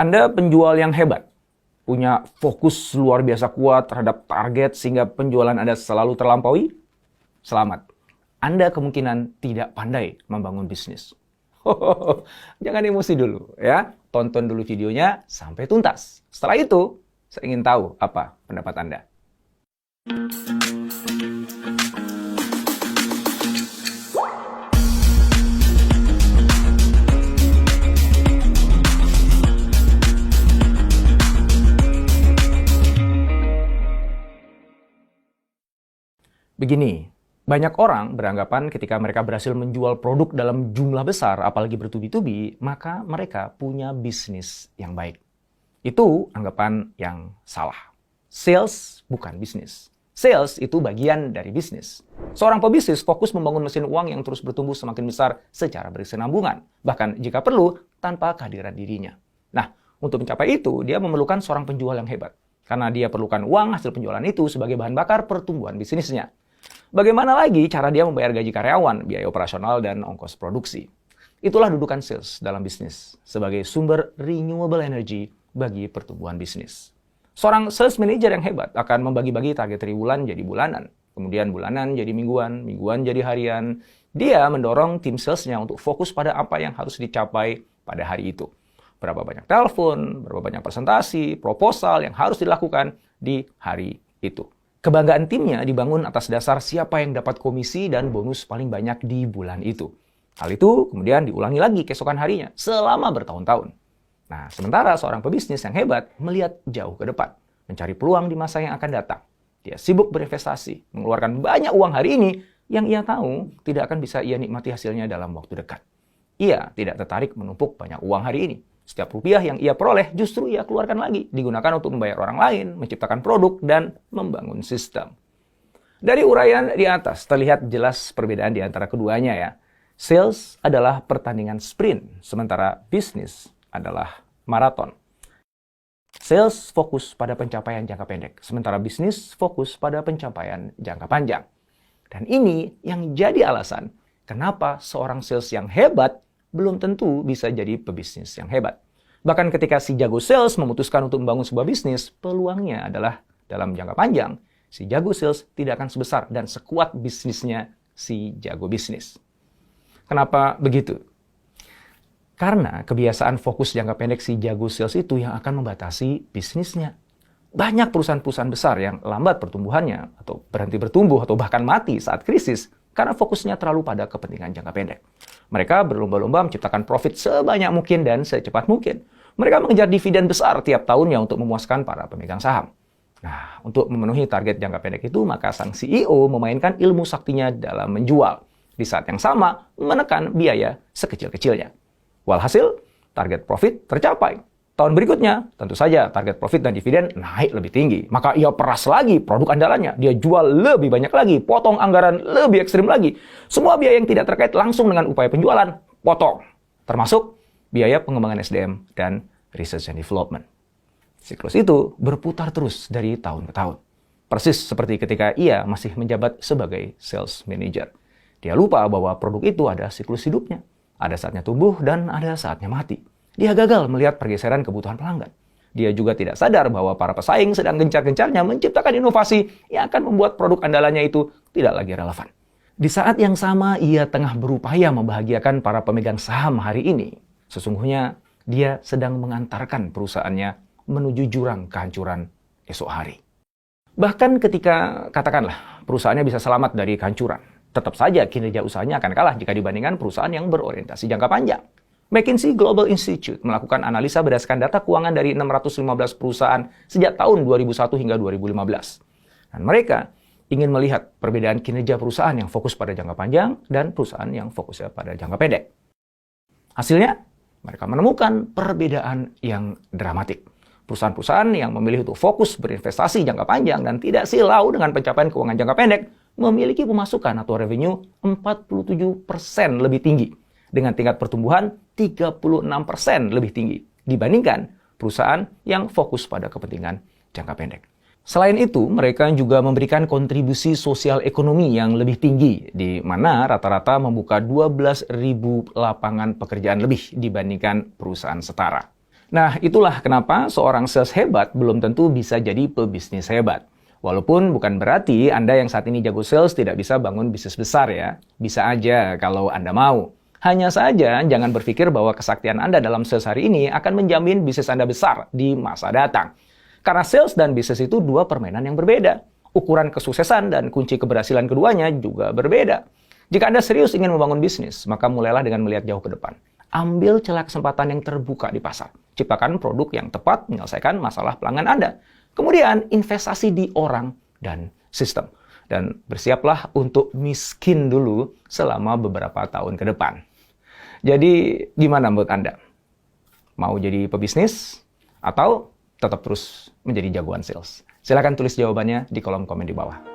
Anda penjual yang hebat, punya fokus luar biasa kuat terhadap target sehingga penjualan Anda selalu terlampaui? Selamat. Anda kemungkinan tidak pandai membangun bisnis. Jangan emosi dulu ya. Tonton dulu videonya sampai tuntas. Setelah itu, saya ingin tahu apa pendapat Anda. Begini, banyak orang beranggapan ketika mereka berhasil menjual produk dalam jumlah besar, apalagi bertubi-tubi, maka mereka punya bisnis yang baik. Itu anggapan yang salah. Sales bukan bisnis. Sales itu bagian dari bisnis. Seorang pebisnis fokus membangun mesin uang yang terus bertumbuh semakin besar secara berkesinambungan, bahkan jika perlu tanpa kehadiran dirinya. Nah, untuk mencapai itu, dia memerlukan seorang penjual yang hebat. Karena dia perlukan uang hasil penjualan itu sebagai bahan bakar pertumbuhan bisnisnya. Bagaimana lagi cara dia membayar gaji karyawan, biaya operasional, dan ongkos produksi? Itulah dudukan sales dalam bisnis, sebagai sumber renewable energy bagi pertumbuhan bisnis. Seorang sales manager yang hebat akan membagi-bagi target triwulan jadi bulanan, kemudian bulanan jadi mingguan, mingguan jadi harian. Dia mendorong tim salesnya untuk fokus pada apa yang harus dicapai pada hari itu. Berapa banyak telepon, berapa banyak presentasi, proposal yang harus dilakukan di hari itu. Kebanggaan timnya dibangun atas dasar siapa yang dapat komisi dan bonus paling banyak di bulan itu. Hal itu kemudian diulangi lagi keesokan harinya selama bertahun-tahun. Nah, sementara seorang pebisnis yang hebat melihat jauh ke depan, mencari peluang di masa yang akan datang. Dia sibuk berinvestasi, mengeluarkan banyak uang hari ini yang ia tahu tidak akan bisa ia nikmati hasilnya dalam waktu dekat. Ia tidak tertarik menumpuk banyak uang hari ini. Setiap rupiah yang ia peroleh justru ia keluarkan lagi, digunakan untuk membayar orang lain, menciptakan produk, dan membangun sistem. Dari uraian di atas, terlihat jelas perbedaan di antara keduanya ya. Sales adalah pertandingan sprint, sementara bisnis adalah maraton. Sales fokus pada pencapaian jangka pendek, sementara bisnis fokus pada pencapaian jangka panjang. Dan ini yang jadi alasan kenapa seorang sales yang hebat belum tentu bisa jadi pebisnis yang hebat. Bahkan ketika si jago sales memutuskan untuk membangun sebuah bisnis, peluangnya adalah dalam jangka panjang, si jago sales tidak akan sebesar dan sekuat bisnisnya si jago bisnis. Kenapa begitu? Karena kebiasaan fokus jangka pendek si jago sales itu yang akan membatasi bisnisnya. Banyak perusahaan-perusahaan besar yang lambat pertumbuhannya, atau berhenti bertumbuh, atau bahkan mati saat krisis, karena fokusnya terlalu pada kepentingan jangka pendek. Mereka berlomba-lomba menciptakan profit sebanyak mungkin dan secepat mungkin. Mereka mengejar dividen besar tiap tahunnya untuk memuaskan para pemegang saham. Nah, untuk memenuhi target jangka pendek itu, maka sang CEO memainkan ilmu saktinya dalam menjual. Di saat yang sama, menekan biaya sekecil-kecilnya. Walhasil, target profit tercapai. Tahun berikutnya, tentu saja target profit dan dividen naik lebih tinggi. Maka ia peras lagi produk andalannya. Dia jual lebih banyak lagi, potong anggaran lebih ekstrim lagi. Semua biaya yang tidak terkait langsung dengan upaya penjualan, potong. Termasuk biaya pengembangan SDM dan research and development. Siklus itu berputar terus dari tahun ke tahun. Persis seperti ketika ia masih menjabat sebagai sales manager. Dia lupa bahwa produk itu ada siklus hidupnya. Ada saatnya tumbuh dan ada saatnya mati. Dia gagal melihat pergeseran kebutuhan pelanggan. Dia juga tidak sadar bahwa para pesaing sedang gencar-gencarnya menciptakan inovasi yang akan membuat produk andalannya itu tidak lagi relevan. Di saat yang sama, ia tengah berupaya membahagiakan para pemegang saham hari ini. Sesungguhnya, dia sedang mengantarkan perusahaannya menuju jurang kehancuran esok hari. Bahkan ketika, katakanlah, perusahaannya bisa selamat dari kehancuran, tetap saja kinerja usahanya akan kalah jika dibandingkan perusahaan yang berorientasi jangka panjang. McKinsey Global Institute melakukan analisa berdasarkan data keuangan dari 615 perusahaan sejak tahun 2001 hingga 2015. Dan mereka ingin melihat perbedaan kinerja perusahaan yang fokus pada jangka panjang dan perusahaan yang fokusnya pada jangka pendek. Hasilnya, mereka menemukan perbedaan yang dramatik. Perusahaan-perusahaan yang memilih untuk fokus berinvestasi jangka panjang dan tidak silau dengan pencapaian keuangan jangka pendek memiliki pemasukan atau revenue 47% lebih tinggi, dengan tingkat pertumbuhan 36% lebih tinggi dibandingkan perusahaan yang fokus pada kepentingan jangka pendek. Selain itu, mereka juga memberikan kontribusi sosial ekonomi yang lebih tinggi, di mana rata-rata membuka 12.000 lapangan pekerjaan lebih dibandingkan perusahaan setara. Nah, itulah kenapa seorang sales hebat belum tentu bisa jadi pebisnis hebat. Walaupun bukan berarti Anda yang saat ini jago sales tidak bisa bangun bisnis besar ya. Bisa aja kalau Anda mau. Hanya saja jangan berpikir bahwa kesaktian Anda dalam sales hari ini akan menjamin bisnis Anda besar di masa datang. Karena sales dan bisnis itu dua permainan yang berbeda. Ukuran kesuksesan dan kunci keberhasilan keduanya juga berbeda. Jika Anda serius ingin membangun bisnis, maka mulailah dengan melihat jauh ke depan. Ambil celah kesempatan yang terbuka di pasar. Ciptakan produk yang tepat menyelesaikan masalah pelanggan Anda. Kemudian investasi di orang dan sistem. Dan bersiaplah untuk miskin dulu selama beberapa tahun ke depan. Jadi gimana menurut Anda? Mau jadi pebisnis atau tetap terus menjadi jagoan sales? Silahkan tulis jawabannya di kolom komen di bawah.